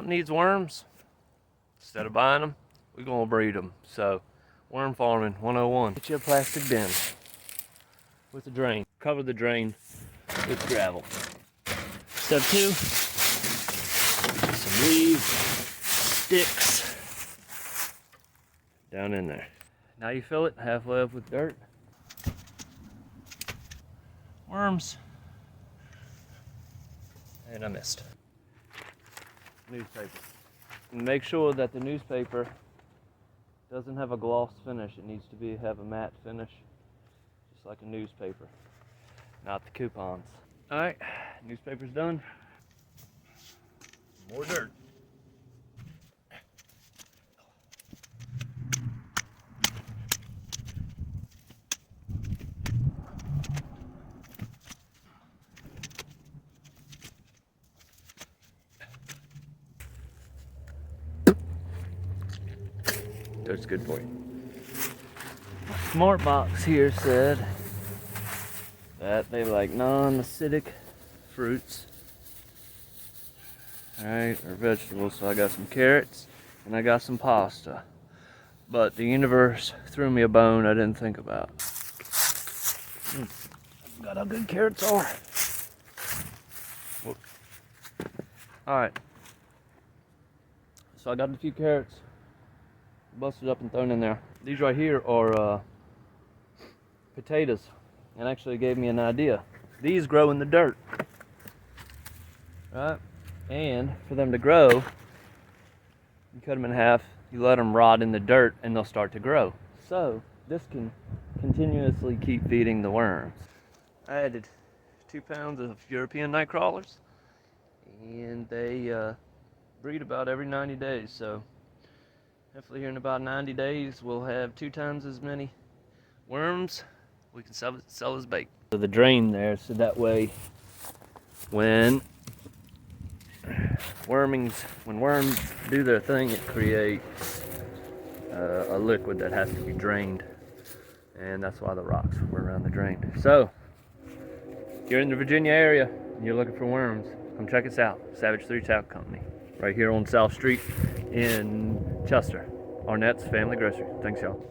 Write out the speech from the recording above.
Needs worms. Instead of buying them, we're gonna breed them. So, worm farming 101. Get you a plastic bin with a drain. Cover the drain with gravel. Step 2, some leaves, sticks, down in there. Now you fill it halfway up with dirt. Worms. And I missed. Newspaper. And make sure that the newspaper doesn't have a gloss finish. It needs to have a matte finish, just like a newspaper, not the coupons. All right, newspaper's done. More dirt. That's good for you. Smart box here said that they like non-acidic fruits. Alright, or vegetables. So I got some carrots and I got some pasta. But the universe threw me a bone I didn't think about. Got how good carrots are. Alright. So I got a few carrots busted up and thrown in there. These right here are potatoes, and actually gave me an idea. These grow in the dirt, right? And for them to grow, you cut them in half, you let them rot in the dirt, and they'll start to grow. So this can continuously keep feeding the worms. I added 2 pounds of European nightcrawlers, and they breed about every 90 days. So hopefully here in about 90 days, we'll have 2 times as many worms we can sell as bait. So the drain there, so that way when worms do their thing, it creates a liquid that has to be drained. And that's why the rocks were around the drain. So, if you're in the Virginia area and you're looking for worms, come check us out. Savage 3 Tackle Company, right here on South Street in Chester. Arnett's Family Grocery. Thanks, y'all.